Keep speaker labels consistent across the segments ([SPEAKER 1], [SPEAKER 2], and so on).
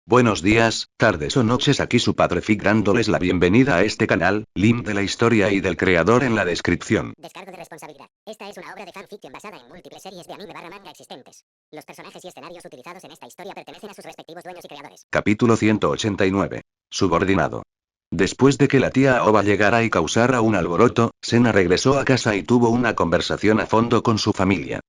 [SPEAKER 1] Buenos días, tardes o noches, aquí su padre Fig dándoles la bienvenida a este canal, link de la historia y del creador en la descripción.
[SPEAKER 2] Descargo de responsabilidad. Esta es una obra de fanfiction basada en múltiples series de anime barra manga existentes. Los personajes y escenarios utilizados en esta historia pertenecen a sus respectivos dueños y creadores.
[SPEAKER 1] Capítulo 189. Subordinado. Después de que la tía Aoba llegara y causara un alboroto, Sena regresó a casa y tuvo una conversación a fondo con su familia.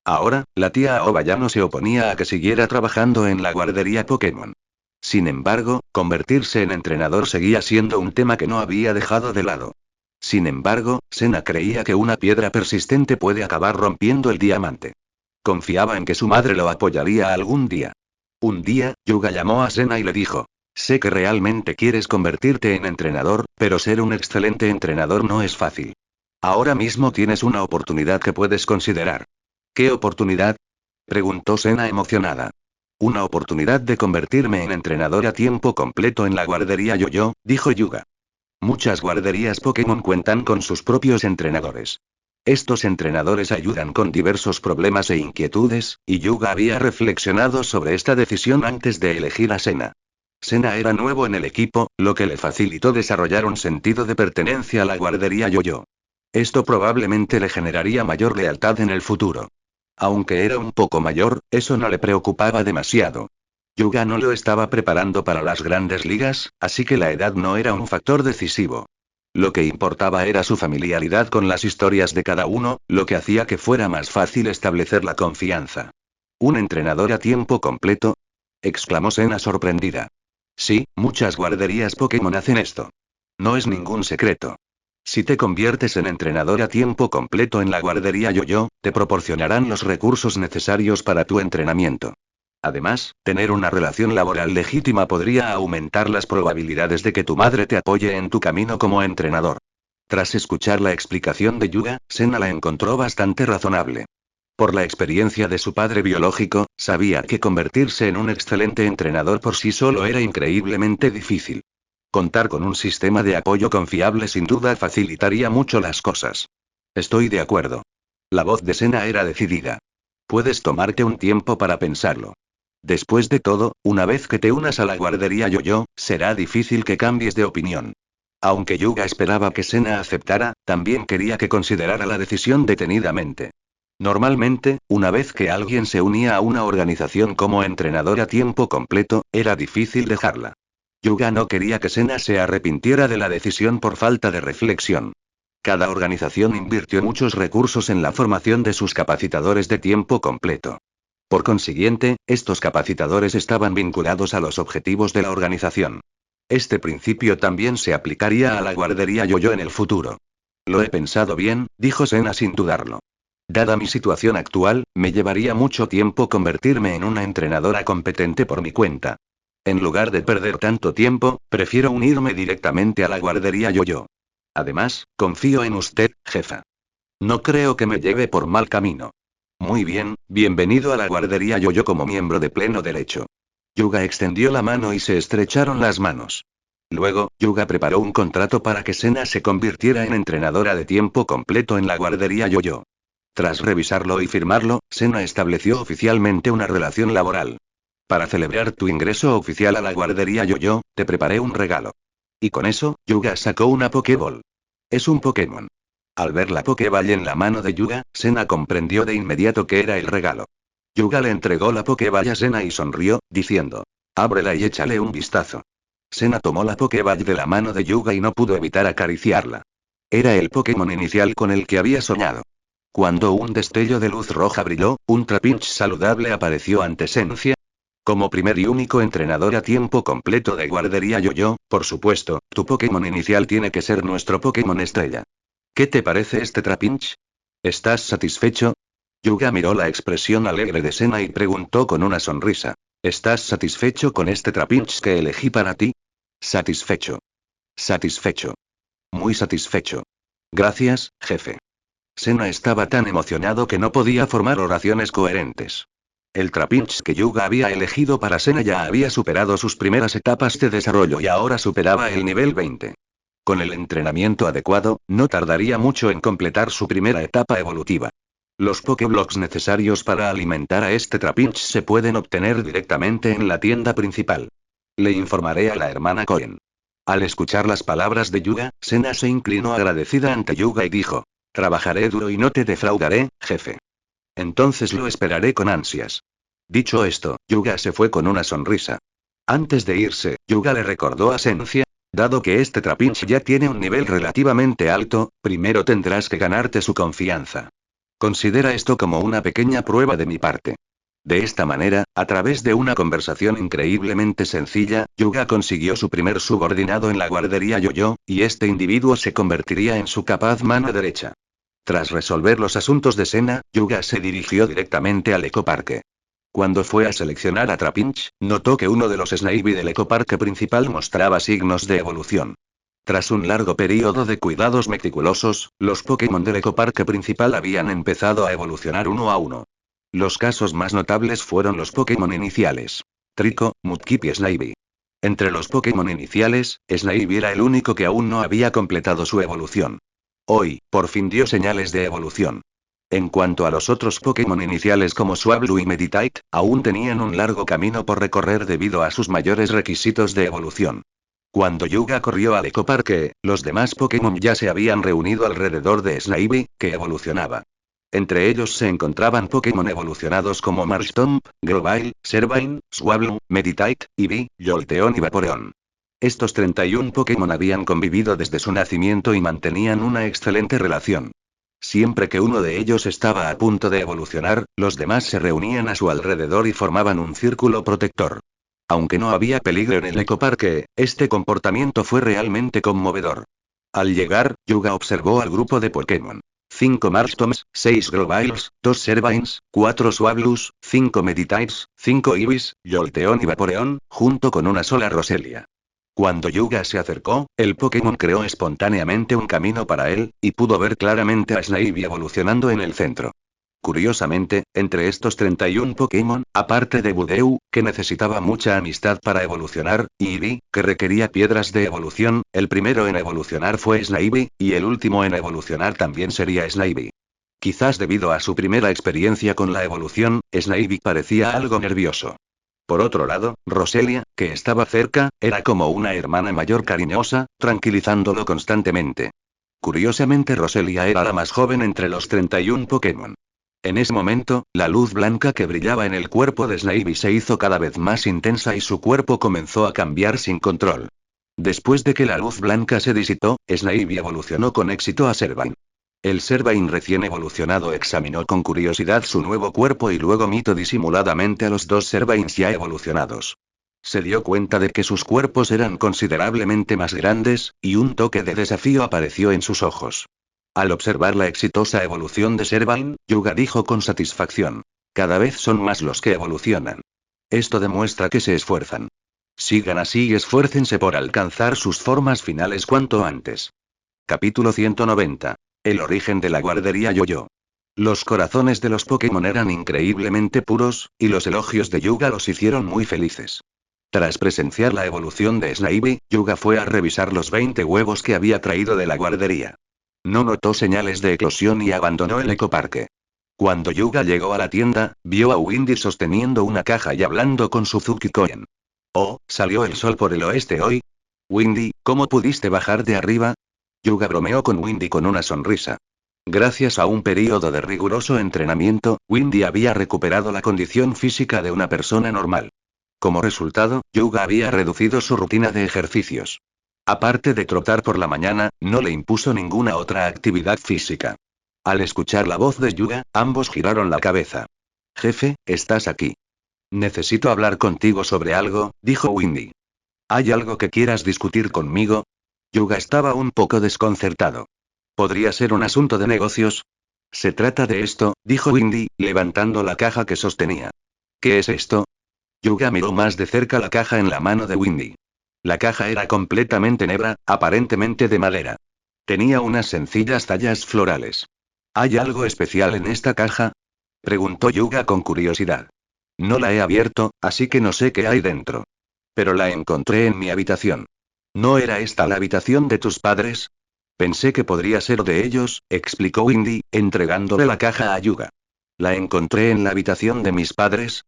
[SPEAKER 1] Ahora, la tía Aoba ya no se oponía a que siguiera trabajando en la guardería Pokémon. Sin embargo, convertirse en entrenador seguía siendo un tema que no había dejado de lado. Sin embargo, Sena creía que una piedra persistente puede acabar rompiendo el diamante. Confiaba en que su madre lo apoyaría algún día. Un día, Yuga llamó a Sena y le dijo: sé que realmente quieres convertirte en entrenador, pero ser un excelente entrenador no es fácil. Ahora mismo tienes una oportunidad que puedes considerar. ¿Qué oportunidad?, preguntó Sena emocionada. Una oportunidad de convertirme en entrenador a tiempo completo en la guardería Yo-Yo, dijo Yuga. Muchas guarderías Pokémon cuentan con sus propios entrenadores. Estos entrenadores ayudan con diversos problemas e inquietudes, y Yuga había reflexionado sobre esta decisión antes de elegir a Sena. Sena era nuevo en el equipo, lo que le facilitó desarrollar un sentido de pertenencia a la guardería Yo-Yo. Esto probablemente le generaría mayor lealtad en el futuro. Aunque era un poco mayor, eso no le preocupaba demasiado. Yuga no lo estaba preparando para las grandes ligas, así que la edad no era un factor decisivo. Lo que importaba era su familiaridad con las historias de cada uno, lo que hacía que fuera más fácil establecer la confianza. ¿Un entrenador a tiempo completo?, exclamó Sena sorprendida. Sí, muchas guarderías Pokémon hacen esto. No es ningún secreto. Si te conviertes en entrenador a tiempo completo en la guardería Yo-Yo, te proporcionarán los recursos necesarios para tu entrenamiento. Además, tener una relación laboral legítima podría aumentar las probabilidades de que tu madre te apoye en tu camino como entrenador. Tras escuchar la explicación de Yuga, Sena la encontró bastante razonable. Por la experiencia de su padre biológico, sabía que convertirse en un excelente entrenador por sí solo era increíblemente difícil. Contar con un sistema de apoyo confiable sin duda facilitaría mucho las cosas. Estoy de acuerdo. La voz de Sena era decidida. Puedes tomarte un tiempo para pensarlo. Después de todo, una vez que te unas a la guardería Yo-Yo, será difícil que cambies de opinión. Aunque Yuga esperaba que Sena aceptara, también quería que considerara la decisión detenidamente. Normalmente, una vez que alguien se unía a una organización como entrenador a tiempo completo, era difícil dejarla. Yuga no quería que Sena se arrepintiera de la decisión por falta de reflexión. Cada organización invirtió muchos recursos en la formación de sus capacitadores de tiempo completo. Por consiguiente, estos capacitadores estaban vinculados a los objetivos de la organización. Este principio también se aplicaría a la guardería Yo-Yo en el futuro. Lo he pensado bien, dijo Sena sin dudarlo. Dada mi situación actual, me llevaría mucho tiempo convertirme en una entrenadora competente por mi cuenta. En lugar de perder tanto tiempo, prefiero unirme directamente a la guardería Yo-Yo. Además, confío en usted, jefa. No creo que me lleve por mal camino. Muy bien, bienvenido a la guardería Yo-Yo como miembro de pleno derecho. Yuga extendió la mano y se estrecharon las manos. Luego, Yuga preparó un contrato para que Sena se convirtiera en entrenadora de tiempo completo en la guardería Yo-Yo. Tras revisarlo y firmarlo, Sena estableció oficialmente una relación laboral. Para celebrar tu ingreso oficial a la guardería Yo-Yo, te preparé un regalo. Y con eso, Yuga sacó una Pokéball. Es un Pokémon. Al ver la Pokéball en la mano de Yuga, Sena comprendió de inmediato que era el regalo. Yuga le entregó la Pokéball a Sena y sonrió, diciendo: ábrela y échale un vistazo. Sena tomó la Pokéball de la mano de Yuga y no pudo evitar acariciarla. Era el Pokémon inicial con el que había soñado. Cuando un destello de luz roja brilló, un Trapinch saludable apareció ante Sena. Como primer y único entrenador a tiempo completo de guardería Yo-Yo, por supuesto, tu Pokémon inicial tiene que ser nuestro Pokémon estrella. ¿Qué te parece este Trapinch? ¿Estás satisfecho? Yuga miró la expresión alegre de Sena y preguntó con una sonrisa: ¿estás satisfecho con este Trapinch que elegí para ti? Satisfecho. Satisfecho. Muy satisfecho. Gracias, jefe. Sena estaba tan emocionado que no podía formar oraciones coherentes. El Trapinch que Yuga había elegido para Sena ya había superado sus primeras etapas de desarrollo y ahora superaba el nivel 20. Con el entrenamiento adecuado, no tardaría mucho en completar su primera etapa evolutiva. Los Pokéblocks necesarios para alimentar a este Trapinch se pueden obtener directamente en la tienda principal. Le informaré a la hermana Koen. Al escuchar las palabras de Yuga, Sena se inclinó agradecida ante Yuga y dijo: trabajaré duro y no te defraudaré, jefe. Entonces lo esperaré con ansias. Dicho esto, Yuga se fue con una sonrisa. Antes de irse, Yuga le recordó a Sencia: dado que este Trapinch ya tiene un nivel relativamente alto, primero tendrás que ganarte su confianza. Considera esto como una pequeña prueba de mi parte. De esta manera, a través de una conversación increíblemente sencilla, Yuga consiguió su primer subordinado en la guardería Yo-Yo, y este individuo se convertiría en su capaz mano derecha. Tras resolver los asuntos de Sena, Yuga se dirigió directamente al ecoparque. Cuando fue a seleccionar a Trapinch, notó que uno de los Snivy del ecoparque principal mostraba signos de evolución. Tras un largo periodo de cuidados meticulosos, los Pokémon del ecoparque principal habían empezado a evolucionar uno a uno. Los casos más notables fueron los Pokémon iniciales: Trico, Mudkip y Snivy. Entre los Pokémon iniciales, Snivy era el único que aún no había completado su evolución. Hoy, por fin dio señales de evolución. En cuanto a los otros Pokémon iniciales como Swablu y Meditite, aún tenían un largo camino por recorrer debido a sus mayores requisitos de evolución. Cuando Yuga corrió al ecoparque, los demás Pokémon ya se habían reunido alrededor de Snivy, que evolucionaba. Entre ellos se encontraban Pokémon evolucionados como Marshtomp, Grovyle, Servine, Swablu, Meditite, Eevee, Jolteon y Vaporeon. Estos 31 Pokémon habían convivido desde su nacimiento y mantenían una excelente relación. Siempre que uno de ellos estaba a punto de evolucionar, los demás se reunían a su alrededor y formaban un círculo protector. Aunque no había peligro en el ecoparque, este comportamiento fue realmente conmovedor. Al llegar, Yuga observó al grupo de Pokémon. 5 Marshtoms, 6 Grovyles, 2 Servines, 4 Swablus, 5 Meditites, 5 Eevees, Jolteon y Vaporeon, junto con una sola Roselia. Cuando Yuga se acercó, el Pokémon creó espontáneamente un camino para él, y pudo ver claramente a Snivy evolucionando en el centro. Curiosamente, entre estos 31 Pokémon, aparte de Budew, que necesitaba mucha amistad para evolucionar, y Eevee, que requería piedras de evolución, el primero en evolucionar fue Snivy, y el último en evolucionar también sería Snivy. Quizás debido a su primera experiencia con la evolución, Snivy parecía algo nervioso. Por otro lado, Roselia, que estaba cerca, era como una hermana mayor cariñosa, tranquilizándolo constantemente. Curiosamente, Roselia era la más joven entre los 31 Pokémon. En ese momento, la luz blanca que brillaba en el cuerpo de Snivy se hizo cada vez más intensa y su cuerpo comenzó a cambiar sin control. Después de que la luz blanca se disipó, Snivy evolucionó con éxito a Servine. El Servine recién evolucionado examinó con curiosidad su nuevo cuerpo y luego miró disimuladamente a los dos Servines ya evolucionados. Se dio cuenta de que sus cuerpos eran considerablemente más grandes, y un toque de desafío apareció en sus ojos. Al observar la exitosa evolución de Servine, Yuga dijo con satisfacción: cada vez son más los que evolucionan. Esto demuestra que se esfuerzan. Sigan así y esfuércense por alcanzar sus formas finales cuanto antes. Capítulo 190. El origen de la guardería Yo-Yo. Los corazones de los Pokémon eran increíblemente puros, y los elogios de Yuga los hicieron muy felices. Tras presenciar la evolución de Snivy, Yuga fue a revisar los 20 huevos que había traído de la guardería. No notó señales de eclosión y abandonó el ecoparque. Cuando Yuga llegó a la tienda, vio a Windy sosteniendo una caja y hablando con Suzuki Koen. Oh, ¿salió el sol por el oeste hoy? Windy, ¿cómo pudiste bajar de arriba? Yuga bromeó con Windy con una sonrisa. Gracias a un período de riguroso entrenamiento, Windy había recuperado la condición física de una persona normal. Como resultado, Yuga había reducido su rutina de ejercicios. Aparte de trotar por la mañana, no le impuso ninguna otra actividad física. Al escuchar la voz de Yuga, ambos giraron la cabeza. Jefe, ¿estás aquí? Necesito hablar contigo sobre algo, dijo Windy. ¿Hay algo que quieras discutir conmigo? Yuga estaba un poco desconcertado. ¿Podría ser un asunto de negocios? Se trata de esto, dijo Windy, levantando la caja que sostenía. ¿Qué es esto? Yuga miró más de cerca la caja en la mano de Windy. La caja era completamente negra, aparentemente de madera. Tenía unas sencillas tallas florales. ¿Hay algo especial en esta caja? Preguntó Yuga con curiosidad. No la he abierto, así que no sé qué hay dentro. Pero la encontré en mi habitación. ¿No era esta la habitación de tus padres? Pensé que podría ser de ellos, explicó Windy, entregándole la caja a Yuga. ¿La encontré en la habitación de mis padres?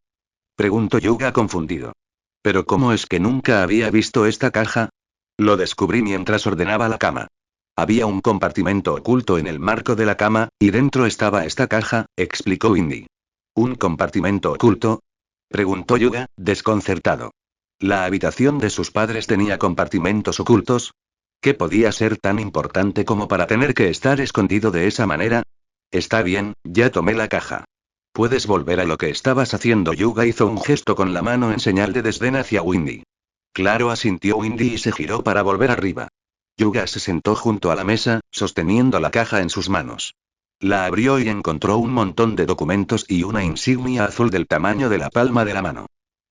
[SPEAKER 1] Preguntó Yuga confundido. Pero ¿cómo es que nunca había visto esta caja? Lo descubrí mientras ordenaba la cama. Había un compartimento oculto en el marco de la cama, y dentro estaba esta caja, explicó Indy. ¿Un compartimento oculto? Preguntó Yuga, desconcertado. ¿La habitación de sus padres tenía compartimentos ocultos? ¿Qué podía ser tan importante como para tener que estar escondido de esa manera? Está bien, ya tomé la caja. ¿Puedes volver a lo que estabas haciendo? Yuga hizo un gesto con la mano en señal de desdén hacia Windy. Claro, asintió Windy y se giró para volver arriba. Yuga se sentó junto a la mesa, sosteniendo la caja en sus manos. La abrió y encontró un montón de documentos y una insignia azul del tamaño de la palma de la mano.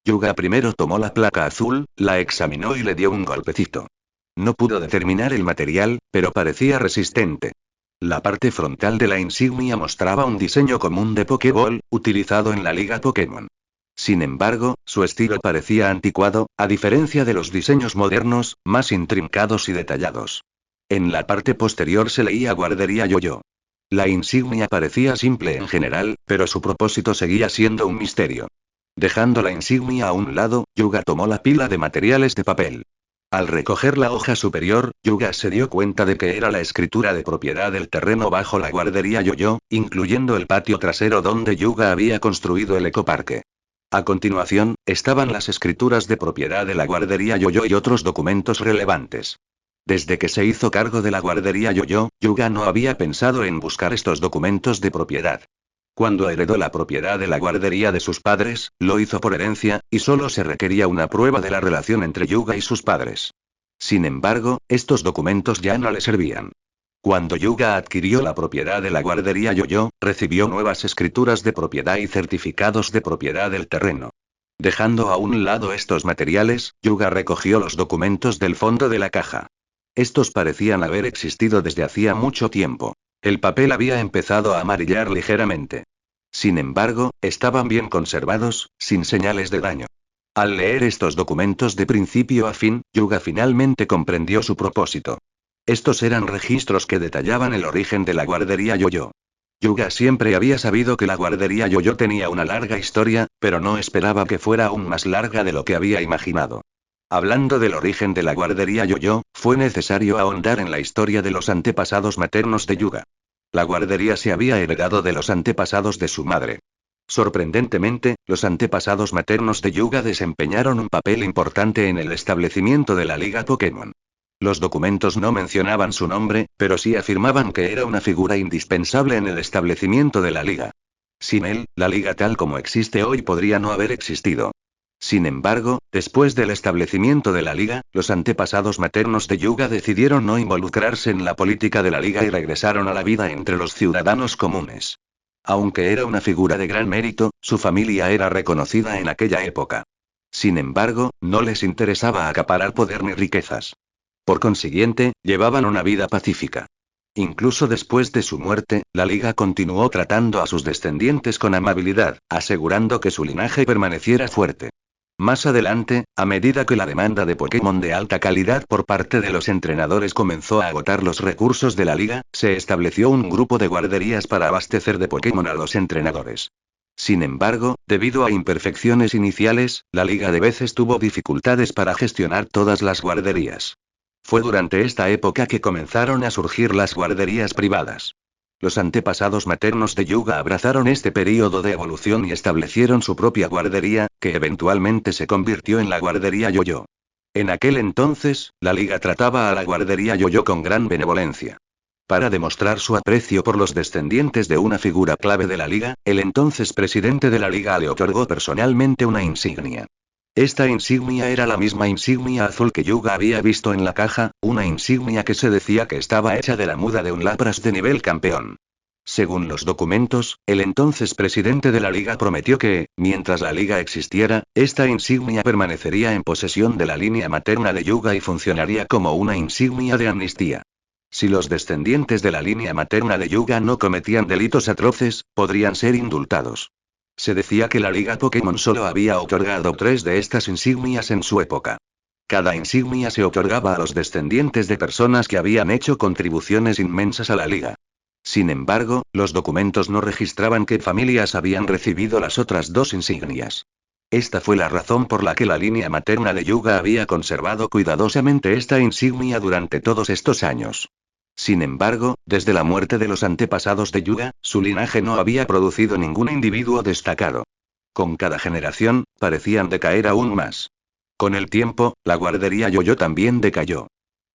[SPEAKER 1] Yuga primero tomó la placa azul, la examinó y le dio un golpecito. No pudo determinar el material, pero parecía resistente. La parte frontal de la insignia mostraba un diseño común de Pokéball, utilizado en la Liga Pokémon. Sin embargo, su estilo parecía anticuado, a diferencia de los diseños modernos, más intrincados y detallados. En la parte posterior se leía Guardería Yo-Yo. La insignia parecía simple en general, pero su propósito seguía siendo un misterio. Dejando la insignia a un lado, Yuga tomó la pila de materiales de papel. Al recoger la hoja superior, Yuga se dio cuenta de que era la escritura de propiedad del terreno bajo la guardería Yo-Yo, incluyendo el patio trasero donde Yuga había construido el ecoparque. A continuación, estaban las escrituras de propiedad de la guardería Yo-Yo y otros documentos relevantes. Desde que se hizo cargo de la guardería Yo-Yo, Yuga no había pensado en buscar estos documentos de propiedad. Cuando heredó la propiedad de la guardería de sus padres, lo hizo por herencia, y solo se requería una prueba de la relación entre Yuga y sus padres. Sin embargo, estos documentos ya no le servían. Cuando Yuga adquirió la propiedad de la guardería Yo-Yo, recibió nuevas escrituras de propiedad y certificados de propiedad del terreno. Dejando a un lado estos materiales, Yuga recogió los documentos del fondo de la caja. Estos parecían haber existido desde hacía mucho tiempo. El papel había empezado a amarillar ligeramente. Sin embargo, estaban bien conservados, sin señales de daño. Al leer estos documentos de principio a fin, Yuga finalmente comprendió su propósito. Estos eran registros que detallaban el origen de la guardería Yo-Yo. Yuga siempre había sabido que la guardería Yo-Yo tenía una larga historia, pero no esperaba que fuera aún más larga de lo que había imaginado. Hablando del origen de la guardería Yo-Yo, fue necesario ahondar en la historia de los antepasados maternos de Yuga. La guardería se había heredado de los antepasados de su madre. Sorprendentemente, los antepasados maternos de Yuga desempeñaron un papel importante en el establecimiento de la Liga Pokémon. Los documentos no mencionaban su nombre, pero sí afirmaban que era una figura indispensable en el establecimiento de la Liga. Sin él, la Liga tal como existe hoy podría no haber existido. Sin embargo, después del establecimiento de la Liga, los antepasados maternos de Yuga decidieron no involucrarse en la política de la Liga y regresaron a la vida entre los ciudadanos comunes. Aunque era una figura de gran mérito, su familia era reconocida en aquella época. Sin embargo, no les interesaba acaparar poder ni riquezas. Por consiguiente, llevaban una vida pacífica. Incluso después de su muerte, la Liga continuó tratando a sus descendientes con amabilidad, asegurando que su linaje permaneciera fuerte. Más adelante, a medida que la demanda de Pokémon de alta calidad por parte de los entrenadores comenzó a agotar los recursos de la liga, se estableció un grupo de guarderías para abastecer de Pokémon a los entrenadores. Sin embargo, debido a imperfecciones iniciales, la liga de veces tuvo dificultades para gestionar todas las guarderías. Fue durante esta época que comenzaron a surgir las guarderías privadas. Los antepasados maternos de Yuga abrazaron este período de evolución y establecieron su propia guardería, que eventualmente se convirtió en la guardería Yo-Yo. En aquel entonces, la liga trataba a la guardería Yo-Yo con gran benevolencia. Para demostrar su aprecio por los descendientes de una figura clave de la liga, el entonces presidente de la liga le otorgó personalmente una insignia. Esta insignia era la misma insignia azul que Yuga había visto en la caja, una insignia que se decía que estaba hecha de la muda de un Lapras de nivel campeón. Según los documentos, el entonces presidente de la liga prometió que, mientras la liga existiera, esta insignia permanecería en posesión de la línea materna de Yuga y funcionaría como una insignia de amnistía. Si los descendientes de la línea materna de Yuga no cometían delitos atroces, podrían ser indultados. Se decía que la Liga Pokémon solo había otorgado 3 de estas insignias en su época. Cada insignia se otorgaba a los descendientes de personas que habían hecho contribuciones inmensas a la liga. Sin embargo, los documentos no registraban qué familias habían recibido las otras 2 insignias. Esta fue la razón por la que la línea materna de Yuga había conservado cuidadosamente esta insignia durante todos estos años. Sin embargo, desde la muerte de los antepasados de Yuga, su linaje no había producido ningún individuo destacado. Con cada generación, parecían decaer aún más. Con el tiempo, la guardería Yoyo también decayó.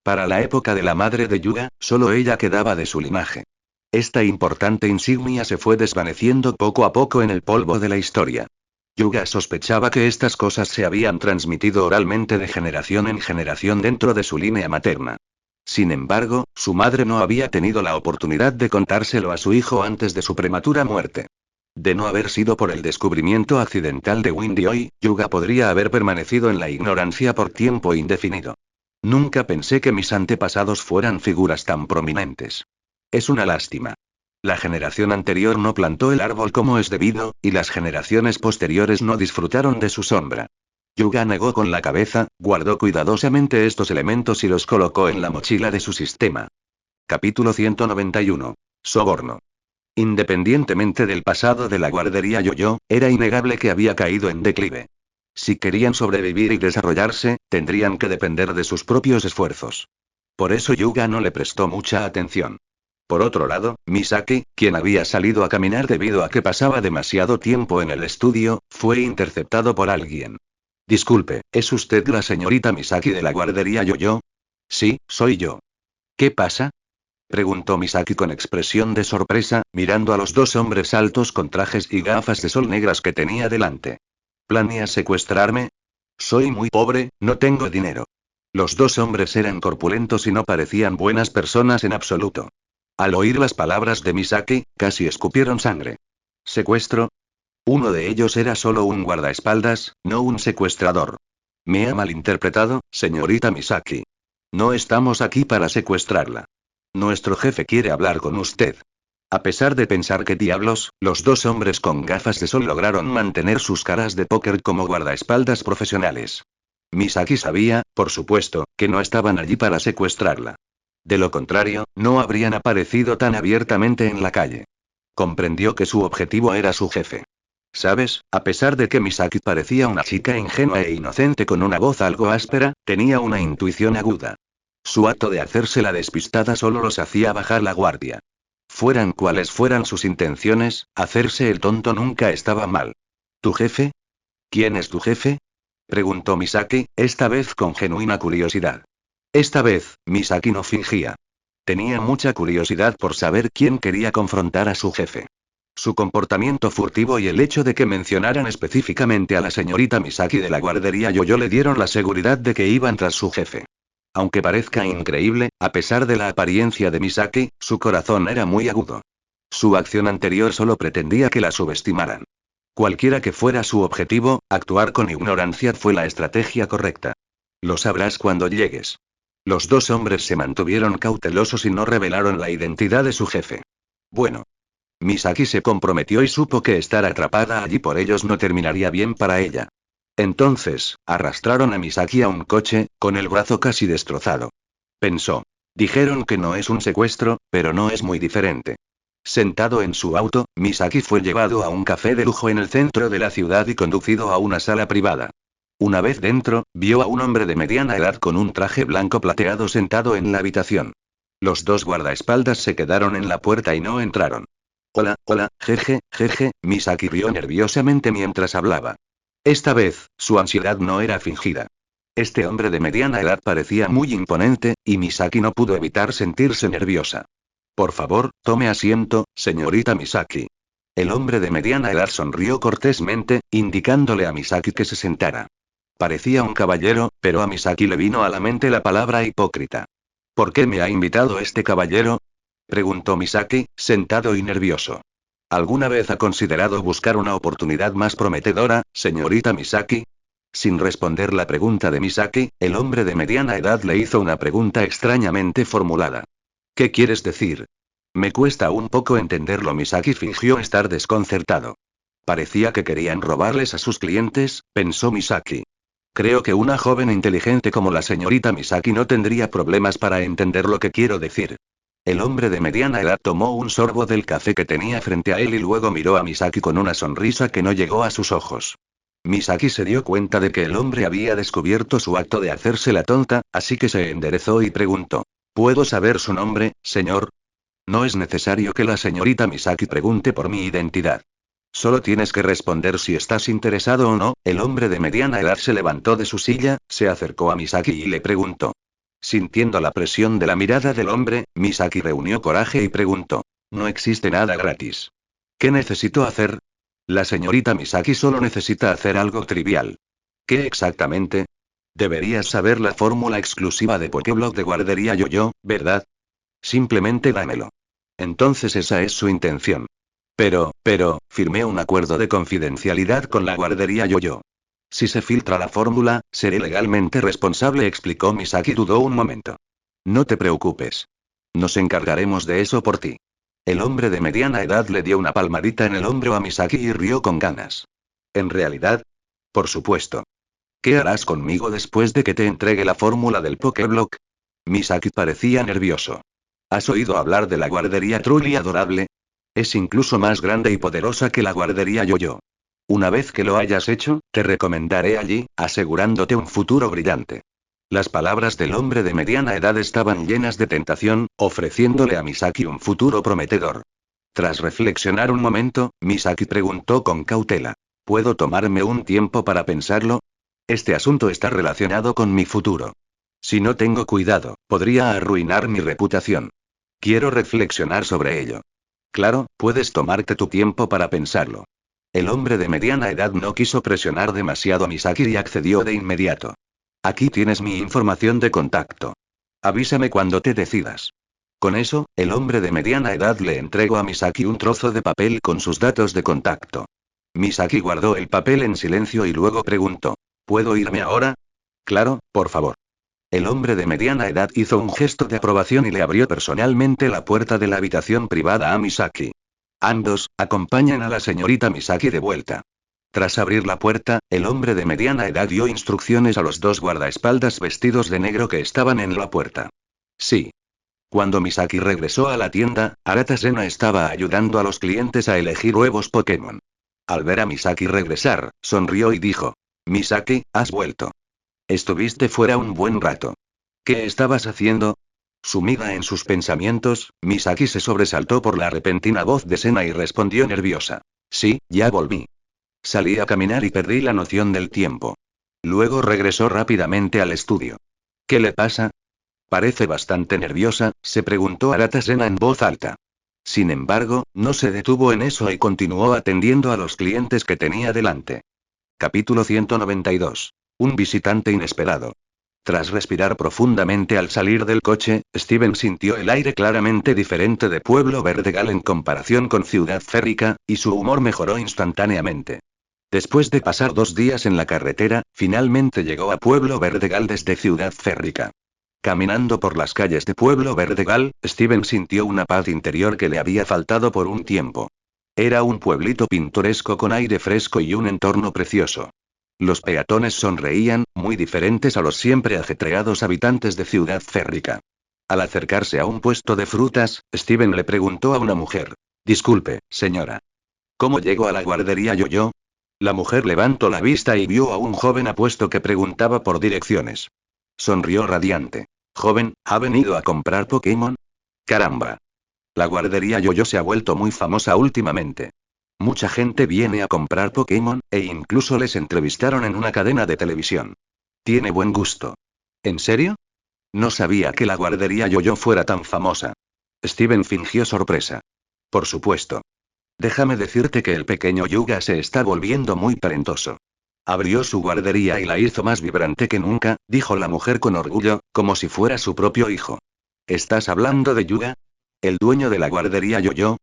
[SPEAKER 1] Para la época de la madre de Yuga, solo ella quedaba de su linaje. Esta importante insignia se fue desvaneciendo poco a poco en el polvo de la historia. Yuga sospechaba que estas cosas se habían transmitido oralmente de generación en generación dentro de su línea materna. Sin embargo, su madre no había tenido la oportunidad de contárselo a su hijo antes de su prematura muerte. De no haber sido por el descubrimiento accidental de Windy hoy, Yuga podría haber permanecido en la ignorancia por tiempo indefinido. Nunca pensé que mis antepasados fueran figuras tan prominentes. Es una lástima. La generación anterior no plantó el árbol como es debido, y las generaciones posteriores no disfrutaron de su sombra. Yuga negó con la cabeza, guardó cuidadosamente estos elementos y los colocó en la mochila de su sistema. Capítulo 191. Soborno. Independientemente del pasado de la guardería Yoyo, era innegable que había caído en declive. Si querían sobrevivir y desarrollarse, tendrían que depender de sus propios esfuerzos. Por eso Yuga no le prestó mucha atención. Por otro lado, Misaki, quien había salido a caminar debido a que pasaba demasiado tiempo en el estudio, fue interceptado por alguien. Disculpe, ¿es usted la señorita Misaki de la guardería Yoyo? Sí, soy yo. ¿Qué pasa? Preguntó Misaki con expresión de sorpresa, mirando a los dos hombres altos con trajes y gafas de sol negras que tenía delante. ¿Planeas secuestrarme? Soy muy pobre, no tengo dinero. Los dos hombres eran corpulentos y no parecían buenas personas en absoluto. Al oír las palabras de Misaki, casi escupieron sangre. ¿Secuestro? Uno de ellos era solo un guardaespaldas, no un secuestrador. Me ha malinterpretado, señorita Misaki. No estamos aquí para secuestrarla. Nuestro jefe quiere hablar con usted. A pesar de pensar que diablos, los dos hombres con gafas de sol lograron mantener sus caras de póker como guardaespaldas profesionales. Misaki sabía, por supuesto, que no estaban allí para secuestrarla. De lo contrario, no habrían aparecido tan abiertamente en la calle. Comprendió que su objetivo era su jefe. ¿Sabes? A pesar de que Misaki parecía una chica ingenua e inocente con una voz algo áspera, tenía una intuición aguda. Su acto de hacerse la despistada solo los hacía bajar la guardia. Fueran cuales fueran sus intenciones, hacerse el tonto nunca estaba mal. ¿Tu jefe? ¿Quién es tu jefe? Preguntó Misaki, esta vez con genuina curiosidad. Esta vez, Misaki no fingía. Tenía mucha curiosidad por saber quién quería confrontar a su jefe. Su comportamiento furtivo y el hecho de que mencionaran específicamente a la señorita Misaki de la guardería Yoyo le dieron la seguridad de que iban tras su jefe. Aunque parezca increíble, a pesar de la apariencia de Misaki, su corazón era muy agudo. Su acción anterior solo pretendía que la subestimaran. Cualquiera que fuera su objetivo, actuar con ignorancia fue la estrategia correcta. Lo sabrás cuando llegues. Los dos hombres se mantuvieron cautelosos y no revelaron la identidad de su jefe. Bueno. Misaki se comprometió y supo que estar atrapada allí por ellos no terminaría bien para ella. Entonces, arrastraron a Misaki a un coche, con el brazo casi destrozado. Pensó. Dijeron que no es un secuestro, pero no es muy diferente. Sentado en su auto, Misaki fue llevado a un café de lujo en el centro de la ciudad y conducido a una sala privada. Una vez dentro, vio a un hombre de mediana edad con un traje blanco plateado sentado en la habitación. Los dos guardaespaldas se quedaron en la puerta y no entraron. Hola, hola, jeje, Misaki rió nerviosamente mientras hablaba. Esta vez, su ansiedad no era fingida. Este hombre de mediana edad parecía muy imponente, y Misaki no pudo evitar sentirse nerviosa. Por favor, tome asiento, señorita Misaki. El hombre de mediana edad sonrió cortésmente, indicándole a Misaki que se sentara. Parecía un caballero, pero a Misaki le vino a la mente la palabra hipócrita. ¿Por qué me ha invitado este caballero? Preguntó Misaki, sentado y nervioso. ¿Alguna vez ha considerado buscar una oportunidad más prometedora, señorita Misaki? Sin responder la pregunta de Misaki, el hombre de mediana edad le hizo una pregunta extrañamente formulada. ¿Qué quieres decir? Me cuesta un poco entenderlo. Misaki fingió estar desconcertado. Parecía que querían robarles a sus clientes, pensó Misaki. Creo que una joven inteligente como la señorita Misaki no tendría problemas para entender lo que quiero decir. El hombre de mediana edad tomó un sorbo del café que tenía frente a él y luego miró a Misaki con una sonrisa que no llegó a sus ojos. Misaki se dio cuenta de que el hombre había descubierto su acto de hacerse la tonta, así que se enderezó y preguntó. ¿Puedo saber su nombre, señor? No es necesario que la señorita Misaki pregunte por mi identidad. Solo tienes que responder si estás interesado o no. El hombre de mediana edad se levantó de su silla, se acercó a Misaki y le preguntó. Sintiendo la presión de la mirada del hombre, Misaki reunió coraje y preguntó. No existe nada gratis. ¿Qué necesito hacer? La señorita Misaki solo necesita hacer algo trivial. ¿Qué exactamente? Deberías saber la fórmula exclusiva de Pokéblock de guardería Yo-Yo, ¿verdad? Simplemente dámelo. Entonces esa es su intención. Pero, firmé un acuerdo de confidencialidad con la guardería Yo-Yo. Si se filtra la fórmula, seré legalmente responsable, explicó Misaki. Dudó un momento. No te preocupes. Nos encargaremos de eso por ti. El hombre de mediana edad le dio una palmadita en el hombro a Misaki y rió con ganas. ¿En realidad? Por supuesto. ¿Qué harás conmigo después de que te entregue la fórmula del Pokéblock? Misaki parecía nervioso. ¿Has oído hablar de la guardería Truly Adorable? Es incluso más grande y poderosa que la guardería Yo-Yo. Una vez que lo hayas hecho, te recomendaré allí, asegurándote un futuro brillante. Las palabras del hombre de mediana edad estaban llenas de tentación, ofreciéndole a Misaki un futuro prometedor. Tras reflexionar un momento, Misaki preguntó con cautela. ¿Puedo tomarme un tiempo para pensarlo? Este asunto está relacionado con mi futuro. Si no tengo cuidado, podría arruinar mi reputación. Quiero reflexionar sobre ello. Claro, puedes tomarte tu tiempo para pensarlo. El hombre de mediana edad no quiso presionar demasiado a Misaki y accedió de inmediato. Aquí tienes mi información de contacto. Avísame cuando te decidas. Con eso, el hombre de mediana edad le entregó a Misaki un trozo de papel con sus datos de contacto. Misaki guardó el papel en silencio y luego preguntó. ¿Puedo irme ahora? Claro, por favor. El hombre de mediana edad hizo un gesto de aprobación y le abrió personalmente la puerta de la habitación privada a Misaki. Ambos, acompañan a la señorita Misaki de vuelta. Tras abrir la puerta, el hombre de mediana edad dio instrucciones a los dos guardaespaldas vestidos de negro que estaban en la puerta. Sí. Cuando Misaki regresó a la tienda, Arata Sena estaba ayudando a los clientes a elegir nuevos Pokémon. Al ver a Misaki regresar, sonrió y dijo. Misaki, has vuelto. Estuviste fuera un buen rato. ¿Qué estabas haciendo? Sumida en sus pensamientos, Misaki se sobresaltó por la repentina voz de Sena y respondió nerviosa. Sí, ya volví. Salí a caminar y perdí la noción del tiempo. Luego regresó rápidamente al estudio. ¿Qué le pasa? Parece bastante nerviosa, se preguntó Arata Sena en voz alta. Sin embargo, no se detuvo en eso y continuó atendiendo a los clientes que tenía delante. Capítulo 192. Un visitante inesperado. Tras respirar profundamente al salir del coche, Steven sintió el aire claramente diferente de Pueblo Verdegal en comparación con Ciudad Férrica, y su humor mejoró instantáneamente. Después de pasar 2 días en la carretera, finalmente llegó a Pueblo Verdegal desde Ciudad Férrica. Caminando por las calles de Pueblo Verdegal, Steven sintió una paz interior que le había faltado por un tiempo. Era un pueblito pintoresco con aire fresco y un entorno precioso. Los peatones sonreían, muy diferentes a los siempre ajetreados habitantes de Ciudad Férrica. Al acercarse a un puesto de frutas, Steven le preguntó a una mujer. Disculpe, señora. ¿Cómo llego a la guardería Yo-Yo? La mujer levantó la vista y vio a un joven apuesto que preguntaba por direcciones. Sonrió radiante. Joven, ¿ha venido a comprar Pokémon? Caramba. La guardería Yo-Yo se ha vuelto muy famosa últimamente. Mucha gente viene a comprar Pokémon, e incluso les entrevistaron en una cadena de televisión. Tiene buen gusto. ¿En serio? No sabía que la guardería Yo-Yo fuera tan famosa. Steven fingió sorpresa. Por supuesto. Déjame decirte que el pequeño Yuga se está volviendo muy talentoso. Abrió su guardería y la hizo más vibrante que nunca, dijo la mujer con orgullo, como si fuera su propio hijo. ¿Estás hablando de Yuga? ¿El dueño de la guardería Yo-Yo?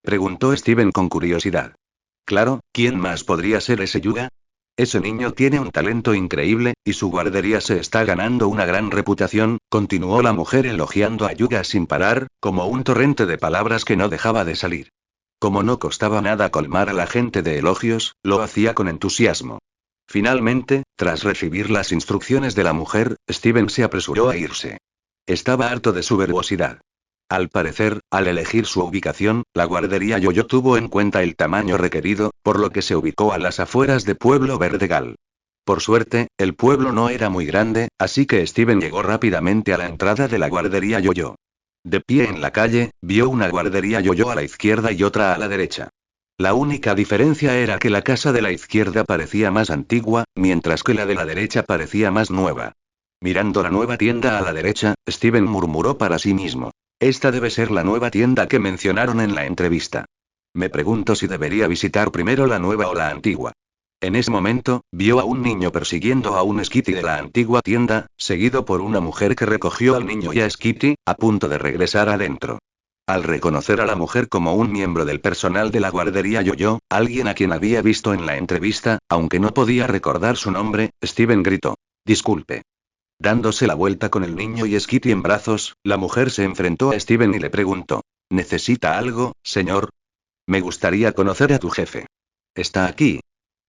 [SPEAKER 1] Preguntó Steven con curiosidad. Claro, ¿quién más podría ser ese Yuga? Ese niño tiene un talento increíble, y su guardería se está ganando una gran reputación, continuó la mujer elogiando a Yuga sin parar, como un torrente de palabras que no dejaba de salir. Como no costaba nada colmar a la gente de elogios, lo hacía con entusiasmo. Finalmente, tras recibir las instrucciones de la mujer, Steven se apresuró a irse. Estaba harto de su verbosidad. Al parecer, al elegir su ubicación, la guardería Yoyo tuvo en cuenta el tamaño requerido, por lo que se ubicó a las afueras de Pueblo Verdegal. Por suerte, el pueblo no era muy grande, así que Steven llegó rápidamente a la entrada de la guardería Yoyo. De pie en la calle, vio una guardería Yoyo a la izquierda y otra a la derecha. La única diferencia era que la casa de la izquierda parecía más antigua, mientras que la de la derecha parecía más nueva. Mirando la nueva tienda a la derecha, Steven murmuró para sí mismo. Esta debe ser la nueva tienda que mencionaron en la entrevista. Me pregunto si debería visitar primero la nueva o la antigua. En ese momento, vio a un niño persiguiendo a un Skitty de la antigua tienda, seguido por una mujer que recogió al niño y a Skitty, a punto de regresar adentro. Al reconocer a la mujer como un miembro del personal de la guardería Yoyo, alguien a quien había visto en la entrevista, aunque no podía recordar su nombre, Steven gritó. Disculpe. Dándose la vuelta con el niño y Skitty en brazos, la mujer se enfrentó a Steven y le preguntó. ¿Necesita algo, señor? Me gustaría conocer a tu jefe. ¿Está aquí?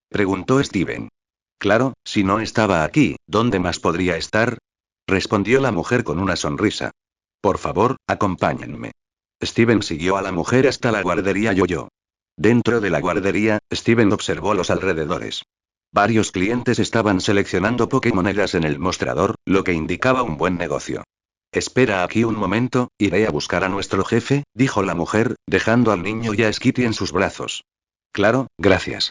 [SPEAKER 1] Preguntó Steven. Claro, si no estaba aquí, ¿dónde más podría estar? Respondió la mujer con una sonrisa. Por favor, acompáñenme. Steven siguió a la mujer hasta la guardería Yoyo. Dentro de la guardería, Steven observó los alrededores. Varios clientes estaban seleccionando Pokémoneras en el mostrador, lo que indicaba un buen negocio. Espera aquí un momento, iré a buscar a nuestro jefe, dijo la mujer, dejando al niño y a Skitty en sus brazos. Claro, gracias.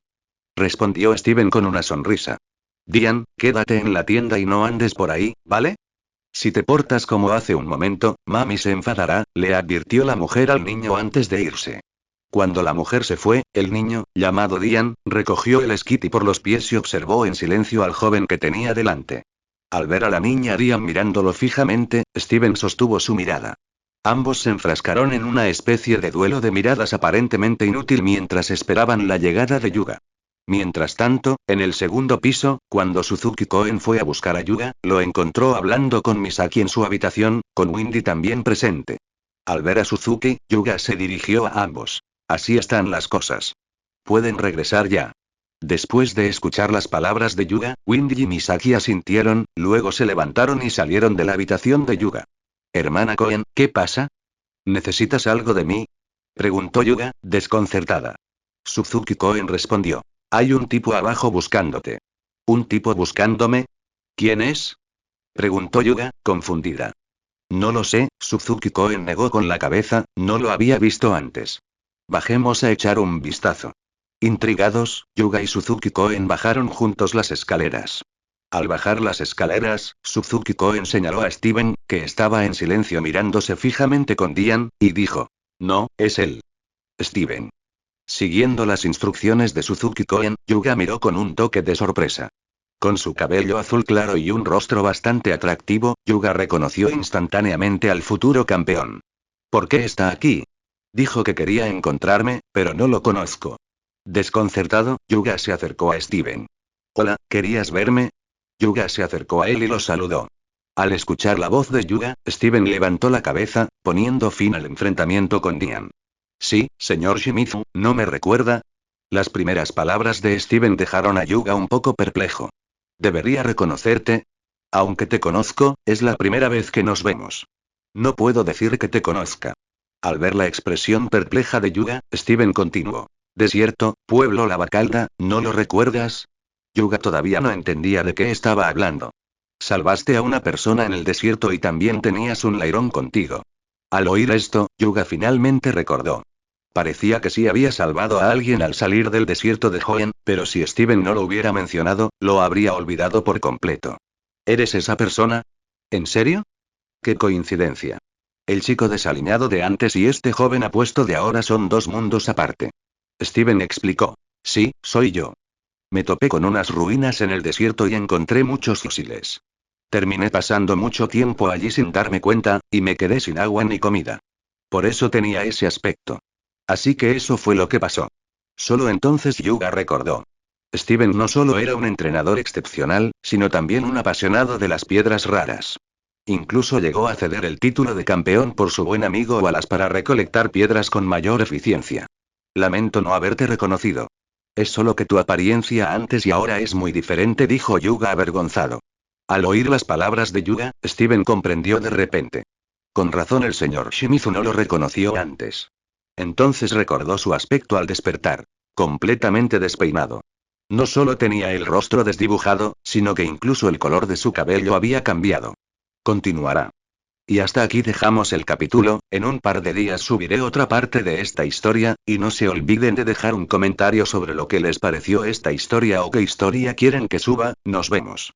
[SPEAKER 1] Respondió Steven con una sonrisa. Dian, quédate en la tienda y no andes por ahí, ¿vale? Si te portas como hace un momento, mami se enfadará, le advirtió la mujer al niño antes de irse. Cuando la mujer se fue, el niño, llamado Dian, recogió el Skitty por los pies y observó en silencio al joven que tenía delante. Al ver a la niña Dian mirándolo fijamente, Steven sostuvo su mirada. Ambos se enfrascaron en una especie de duelo de miradas aparentemente inútil mientras esperaban la llegada de Yuga. Mientras tanto, en el segundo piso, cuando Suzuki Koen fue a buscar a Yuga, lo encontró hablando con Misaki en su habitación, con Windy también presente. Al ver a Suzuki, Yuga se dirigió a ambos. Así están las cosas. Pueden regresar ya. Después de escuchar las palabras de Yuga, Windy y Misaki asintieron, luego se levantaron y salieron de la habitación de Yuga. Hermana Koen, ¿qué pasa? ¿Necesitas algo de mí? Preguntó Yuga, desconcertada. Suzuki Koen respondió. Hay un tipo abajo buscándote. ¿Un tipo buscándome? ¿Quién es? Preguntó Yuga, confundida. No lo sé, Suzuki Koen negó con la cabeza, no lo había visto antes. Bajemos a echar un vistazo. Intrigados, Yuga y Suzuki Koen bajaron juntos las escaleras. Al bajar las escaleras, Suzuki Koen señaló a Steven, que estaba en silencio mirándose fijamente con Dian, y dijo. No, es él. Steven. Siguiendo las instrucciones de Suzuki Koen, Yuga miró con un toque de sorpresa. Con su cabello azul claro y un rostro bastante atractivo, Yuga reconoció instantáneamente al futuro campeón. ¿Por qué está aquí? Dijo que quería encontrarme, pero no lo conozco. Desconcertado, Yuga se acercó a Steven. Hola, ¿querías verme? Yuga se acercó a él y lo saludó. Al escuchar la voz de Yuga, Steven levantó la cabeza, poniendo fin al enfrentamiento con Dian. Sí, señor Shimizu, ¿no me recuerda? Las primeras palabras de Steven dejaron a Yuga un poco perplejo. ¿Debería reconocerte? Aunque te conozco, es la primera vez que nos vemos. No puedo decir que te conozca. Al ver la expresión perpleja de Yuga, Steven continuó. Desierto, pueblo Lavacalda, ¿no lo recuerdas? Yuga todavía no entendía de qué estaba hablando. Salvaste a una persona en el desierto y también tenías un Lairón contigo. Al oír esto, Yuga finalmente recordó. Parecía que sí había salvado a alguien al salir del desierto de Hoenn, pero si Steven no lo hubiera mencionado, lo habría olvidado por completo. ¿Eres esa persona? ¿En serio? ¡Qué coincidencia! El chico desaliñado de antes y este joven apuesto de ahora son dos mundos aparte. Steven explicó. Sí, soy yo. Me topé con unas ruinas en el desierto y encontré muchos fósiles. Terminé pasando mucho tiempo allí sin darme cuenta, y me quedé sin agua ni comida. Por eso tenía ese aspecto. Así que eso fue lo que pasó. Solo entonces Yuga recordó. Steven no solo era un entrenador excepcional, sino también un apasionado de las piedras raras. Incluso llegó a ceder el título de campeón por su buen amigo Wallace para recolectar piedras con mayor eficiencia. Lamento no haberte reconocido. Es solo que tu apariencia antes y ahora es muy diferente, dijo Yuga avergonzado. Al oír las palabras de Yuga, Steven comprendió de repente. Con razón el señor Shimizu no lo reconoció antes. Entonces recordó su aspecto al despertar. Completamente despeinado. No solo tenía el rostro desdibujado, sino que incluso el color de su cabello había cambiado. Continuará. Y hasta aquí dejamos el capítulo. En un par de días subiré otra parte de esta historia, y no se olviden de dejar un comentario sobre lo que les pareció esta historia o qué historia quieren que suba. Nos vemos.